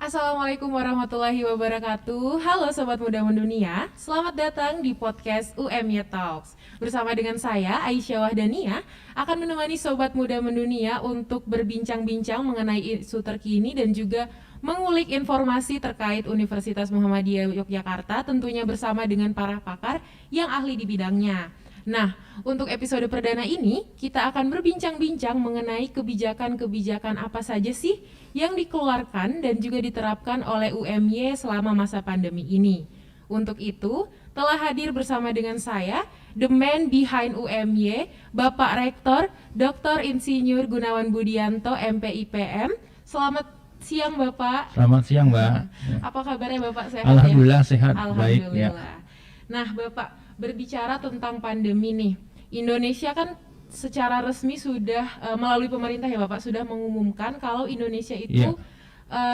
Assalamualaikum warahmatullahi wabarakatuh. Halo Sobat Muda Mendunia, selamat datang di podcast UMY Talks. Bersama dengan saya, Aisyah Wahdania, akan menemani Sobat Muda Mendunia untuk berbincang-bincang mengenai isu terkini dan juga mengulik informasi terkait Universitas Muhammadiyah Yogyakarta, tentunya bersama dengan para pakar yang ahli di bidangnya. Nah, untuk episode perdana ini, kita akan berbincang-bincang mengenai kebijakan-kebijakan apa saja sih yang dikeluarkan dan juga diterapkan oleh UMY selama masa pandemi ini. Untuk itu, telah hadir bersama dengan saya, the man behind UMY, Bapak Rektor, Dr. Insinyur Gunawan Budianto, MPIPM. Selamat siang, Bapak. Selamat siang, Mbak. Apa kabarnya, Bapak? Sehat Alhamdulillah, ya? sehat, Alhamdulillah. baik ya. Nah, Bapak, berbicara tentang pandemi nih, Indonesia kan secara resmi sudah melalui pemerintah ya Bapak sudah mengumumkan kalau Indonesia itu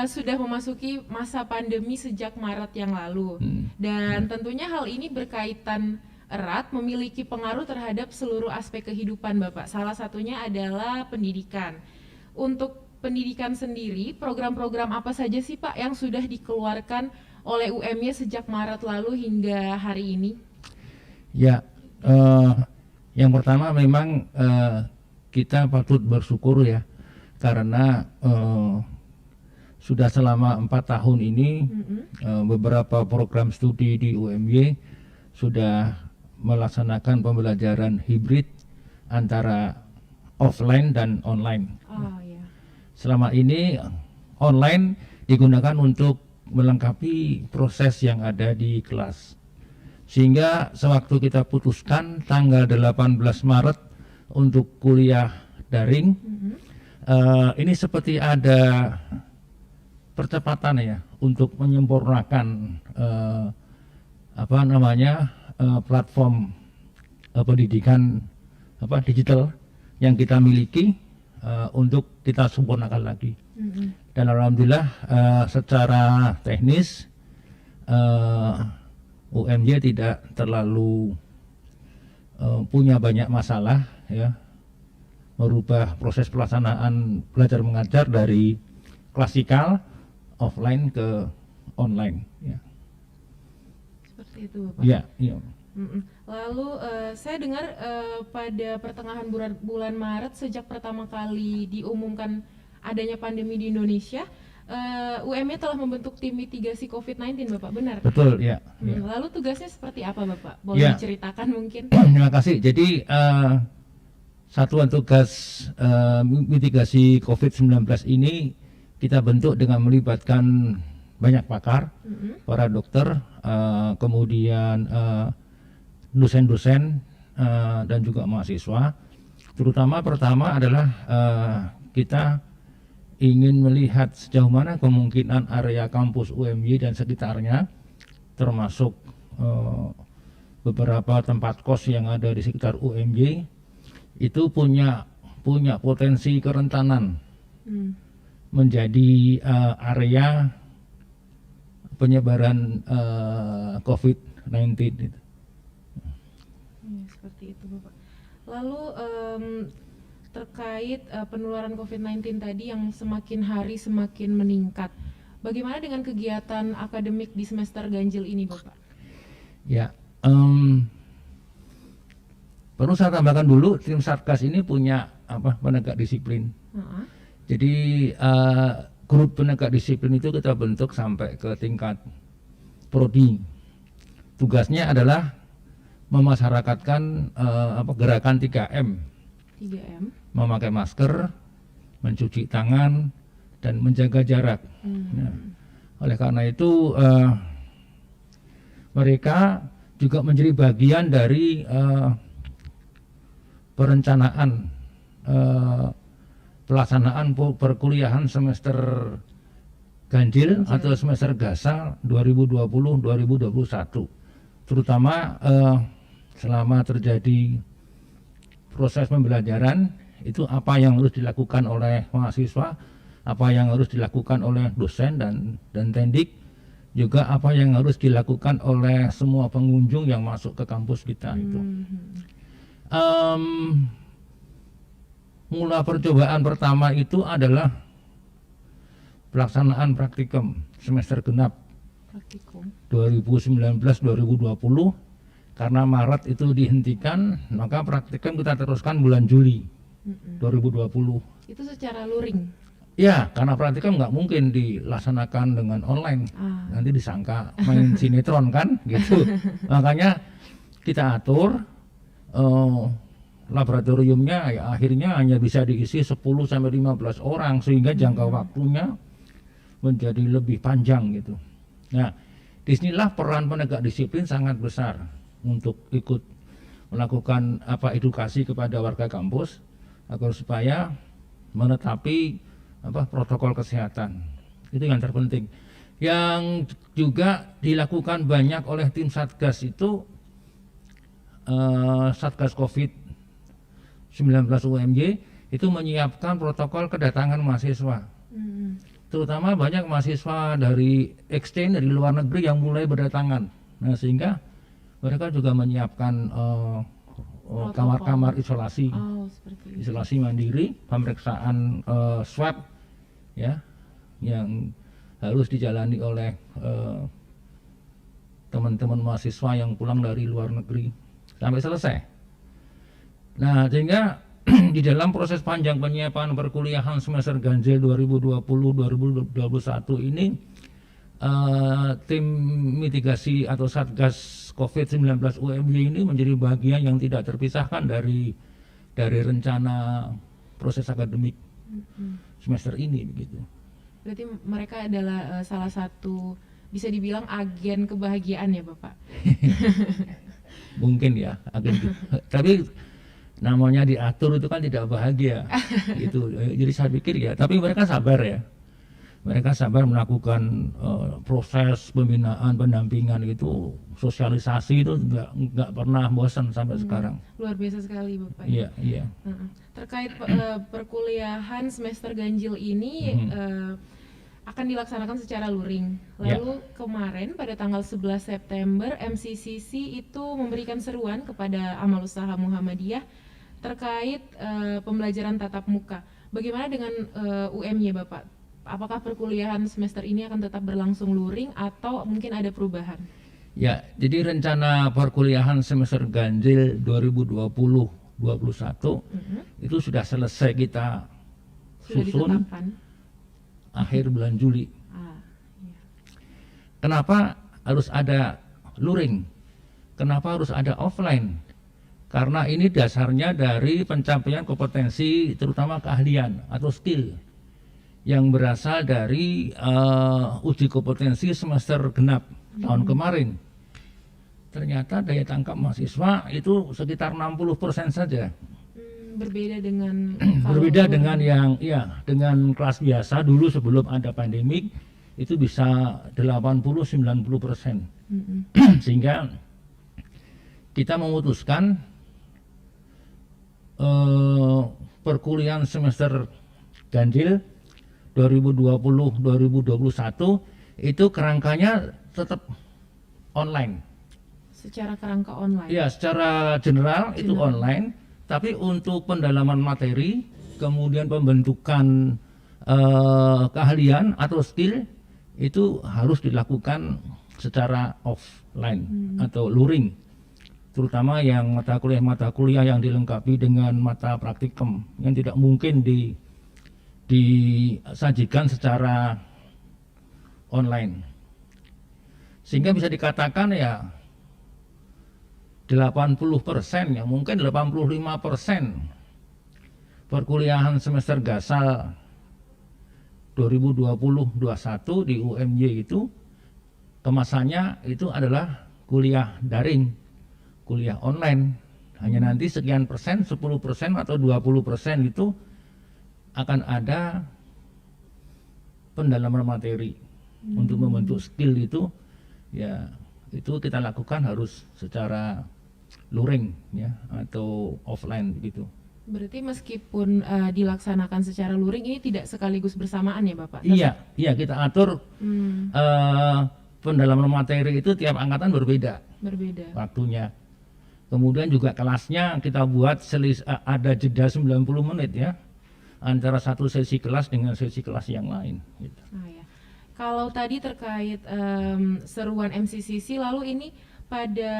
sudah memasuki masa pandemi sejak Maret yang lalu. Dan tentunya hal ini berkaitan erat memiliki pengaruh terhadap seluruh aspek kehidupan Bapak. Salah satunya adalah pendidikan. Untuk pendidikan sendiri, program-program apa saja sih Pak yang sudah dikeluarkan oleh UMY sejak Maret lalu hingga hari ini? Ya, yang pertama memang kita patut bersyukur ya, karena sudah selama 4 tahun ini beberapa program studi di UMY sudah melaksanakan pembelajaran hibrid antara offline dan online. Oh, ya. Selama ini online digunakan untuk melengkapi proses yang ada di kelas. Sehingga sewaktu kita putuskan tanggal 18 Maret untuk kuliah daring, ini seperti ada percepatan ya untuk menyempurnakan platform pendidikan digital yang kita miliki untuk kita sempurnakan lagi. Dan alhamdulillah secara teknis UMY tidak terlalu punya banyak masalah ya, merubah proses pelaksanaan belajar mengajar dari klasikal offline ke online ya. Seperti itu Bapak. Ya, iya. Lalu saya dengar pada pertengahan bulan Maret sejak pertama kali diumumkan adanya pandemi di Indonesia, UMY telah membentuk tim mitigasi COVID-19 Bapak, benar? Betul ya. Lalu tugasnya seperti apa Bapak? Boleh diceritakan mungkin? Terima kasih. Jadi satuan tugas mitigasi COVID-19 ini kita bentuk dengan melibatkan banyak pakar, para dokter, kemudian dosen-dosen dan juga mahasiswa. Terutama pertama adalah kita ingin melihat sejauh mana kemungkinan area kampus UMY dan sekitarnya, termasuk beberapa tempat kos yang ada di sekitar UMY itu punya potensi kerentanan menjadi area penyebaran COVID-19 itu. Seperti itu Bapak. Lalu terkait penularan COVID-19 tadi yang semakin hari semakin meningkat, bagaimana dengan kegiatan akademik di semester ganjil ini Bapak? Ya, perlu saya tambahkan dulu, tim Satgas ini punya penegak disiplin. Jadi grup penegak disiplin itu kita bentuk sampai ke tingkat prodi. Tugasnya adalah memasyarakatkan gerakan 3M. 3M. Memakai masker, mencuci tangan, dan menjaga jarak. Nah, oleh karena itu mereka juga menjadi bagian dari perencanaan pelaksanaan perkuliahan semester ganjil atau semester gasal 2020-2021, terutama selama terjadi proses pembelajaran itu apa yang harus dilakukan oleh mahasiswa, apa yang harus dilakukan oleh dosen dan tendik, juga apa yang harus dilakukan oleh semua pengunjung yang masuk ke kampus kita itu. Mula percobaan pertama itu adalah pelaksanaan praktikum semester genap Praktikum. 2019-2020. Karena Maret itu dihentikan, maka praktikum kita teruskan bulan Juli 2020. Itu secara luring. Ya, karena praktikum nggak mungkin dilaksanakan dengan online. Nanti disangka main sinetron kan, gitu. Makanya kita atur laboratoriumnya, ya akhirnya hanya bisa diisi 10-15 orang, sehingga jangka waktunya menjadi lebih panjang gitu. Nah, disinilah peran penegak disiplin sangat besar untuk ikut melakukan edukasi kepada warga kampus agar supaya menetapi protokol kesehatan. Itu yang terpenting. Yang juga dilakukan banyak oleh tim Satgas itu Satgas COVID-19 UMY itu menyiapkan protokol kedatangan mahasiswa. Terutama banyak mahasiswa dari exchange dari luar negeri yang mulai berdatangan. Nah, sehingga mereka juga menyiapkan kamar-kamar isolasi, isolasi mandiri, pemeriksaan swab, ya, yang harus dijalani oleh teman-teman mahasiswa yang pulang dari luar negeri sampai selesai. Nah, sehingga di dalam proses panjang penyiapan perkuliahan semester ganjil 2020-2021 ini tim mitigasi atau Satgas COVID-19 UMY ini menjadi bagian yang tidak terpisahkan dari rencana proses akademik semester ini begitu. Berarti mereka adalah salah satu bisa dibilang agen kebahagiaan ya Bapak? Mungkin ya agen. Tapi namanya diatur itu kan tidak bahagia gitu. Jadi saya pikir ya, tapi mereka sabar ya. Mereka sabar melakukan proses pembinaan, pendampingan itu, sosialisasi itu nggak pernah bosan sampai sekarang. Luar biasa sekali Bapak. Iya, iya. Terkait perkuliahan semester ganjil ini akan dilaksanakan secara luring. Lalu kemarin pada tanggal 11 September MCCC itu memberikan seruan kepada Amal Usaha Muhammadiyah terkait pembelajaran tatap muka. Bagaimana dengan UMY Bapak? Apakah perkuliahan semester ini akan tetap berlangsung luring atau mungkin ada perubahan? Ya, jadi rencana perkuliahan semester ganjil 2020-2021 itu sudah selesai kita susun akhir bulan Juli. Kenapa harus ada luring? Kenapa harus ada offline? Karena ini dasarnya dari pencapaian kompetensi, terutama keahlian atau skill yang berasal dari uji kompetensi semester genap tahun kemarin. Ternyata daya tangkap mahasiswa itu sekitar 60% saja. Berbeda dengan dengan kelas biasa dulu sebelum ada pandemik itu bisa 80-90%. Sehingga kita memutuskan perkuliahan semester ganjil 2020-2021 itu kerangkanya tetap online. Secara kerangka online? Ya, secara general itu online. Tapi untuk pendalaman materi, kemudian pembentukan keahlian atau skill itu harus dilakukan secara offline atau luring. Terutama yang mata kuliah yang dilengkapi dengan mata praktikum yang tidak mungkin disajikan secara online. Sehingga bisa dikatakan ya 80% ya mungkin 85% perkuliahan semester gasal 2020-21 di UMY itu kemasannya itu adalah kuliah daring, kuliah online. Hanya nanti sekian persen, 10% atau 20% itu akan ada pendalaman materi untuk membentuk skill itu ya itu kita lakukan harus secara luring ya atau offline begitu. Berarti meskipun dilaksanakan secara luring ini tidak sekaligus bersamaan ya Bapak? Iya kita atur pendalaman materi itu tiap angkatan berbeda waktunya. Kemudian juga kelasnya kita buat ada jeda 90 menit ya. antara satu sesi kelas dengan sesi kelas yang lain. Gitu. Ah, ya. Kalau tadi terkait seruan MCCC, lalu ini pada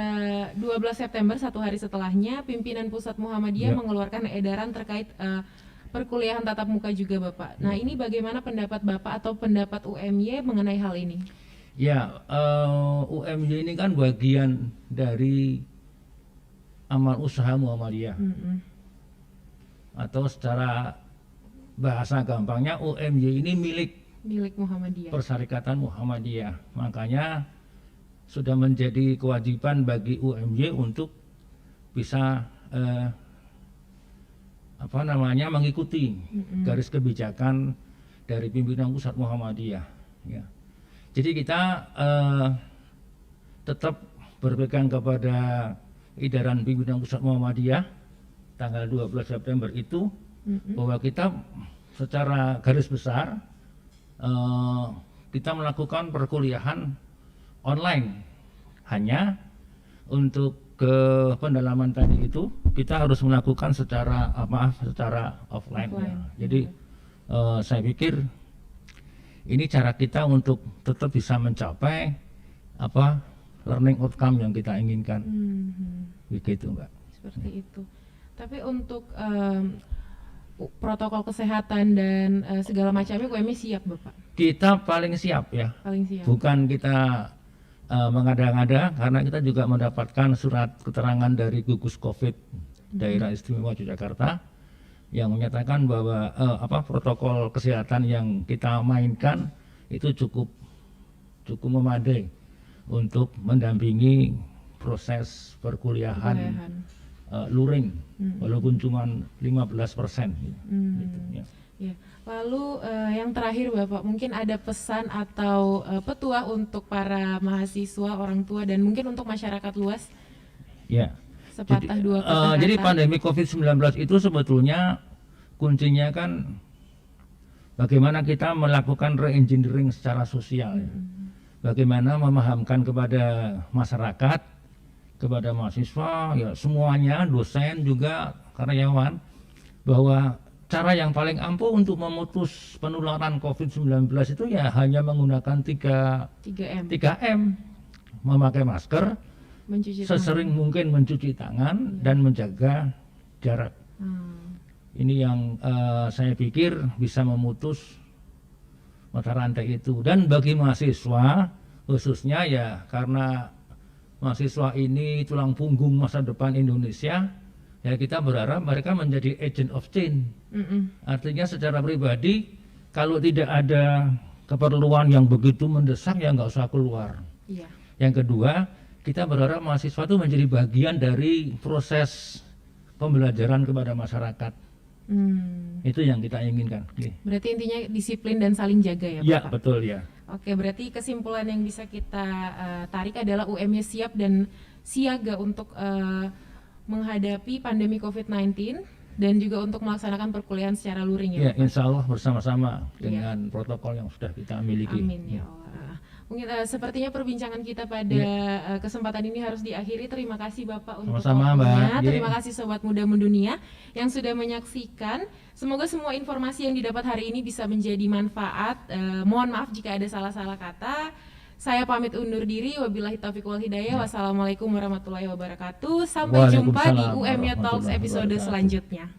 12 September, satu hari setelahnya, pimpinan Pusat Muhammadiyah Ya. mengeluarkan edaran terkait perkuliahan tatap muka juga Bapak. Nah ini bagaimana pendapat Bapak atau pendapat UMY mengenai hal ini? Ya, UMY ini kan bagian dari amal usaha Muhammadiyah. Atau secara bahasa gampangnya UMY ini Milik Muhammadiyah. Persyarikatan Muhammadiyah. Makanya sudah menjadi kewajiban bagi UMY untuk bisa mengikuti garis kebijakan dari pimpinan pusat Muhammadiyah. Ya. Jadi kita tetap berpegang kepada edaran pimpinan pusat Muhammadiyah tanggal 12 September itu, bahwa kita secara garis besar kita melakukan perkuliahan online. Hanya untuk ke pendalaman tadi itu kita harus melakukan secara offline. Ya. Jadi saya pikir ini cara kita untuk tetap bisa mencapai learning outcome yang kita inginkan. Begitu, Mbak. Seperti itu. Tapi untuk protokol kesehatan dan segala macamnya UMY siap Bapak? Kita paling siap ya. Paling siap. Bukan kita mengada-ngada, karena kita juga mendapatkan surat keterangan dari gugus COVID Daerah Istimewa Yogyakarta yang menyatakan bahwa protokol kesehatan yang kita mainkan itu cukup memadai untuk mendampingi proses perkuliahan luring, walaupun cuma 15%. Gitu, ya. Ya. Lalu yang terakhir Bapak, mungkin ada pesan atau petua untuk para mahasiswa, orang tua, dan mungkin untuk masyarakat luas? Ya. Sepatah dua kata. Jadi pandemi COVID-19 itu sebetulnya kuncinya kan bagaimana kita melakukan re-engineering secara sosial. Ya. Bagaimana memahamkan kepada masyarakat, kepada mahasiswa, ya semuanya, dosen juga, karyawan, bahwa cara yang paling ampuh untuk memutus penularan COVID-19 itu ya hanya menggunakan 3M. Memakai masker, sesering mungkin mencuci tangan, dan menjaga jarak. Ini yang saya pikir bisa memutus mata rantai itu. Dan bagi mahasiswa khususnya, ya karena mahasiswa ini tulang punggung masa depan Indonesia, ya kita berharap mereka menjadi agent of change. Artinya secara pribadi, kalau tidak ada keperluan yang begitu mendesak, ya nggak usah keluar. Iya. Yang kedua, kita berharap mahasiswa itu menjadi bagian dari proses pembelajaran kepada masyarakat. Itu yang kita inginkan. Berarti intinya disiplin dan saling jaga ya Bapak? Ya, betul ya. Oke, berarti kesimpulan yang bisa kita tarik adalah UMY siap dan siaga untuk menghadapi pandemi COVID-19 dan juga untuk melaksanakan perkuliahan secara luring ya Bapak? Insya Allah bersama-sama dengan protokol yang sudah kita miliki. Amin ya Allah. Mungkin sepertinya perbincangan kita pada kesempatan ini harus diakhiri. Terima kasih Bapak untuk waktunya. Terima kasih Sobat Muda Mendunia yang sudah menyaksikan. Semoga semua informasi yang didapat hari ini bisa menjadi manfaat. Mohon maaf jika ada salah-salah kata. Saya pamit undur diri. Wabillahi taufiq wal hidayah. Wassalamualaikum warahmatullahi wabarakatuh. Sampai jumpa di UMY Talks episode selanjutnya.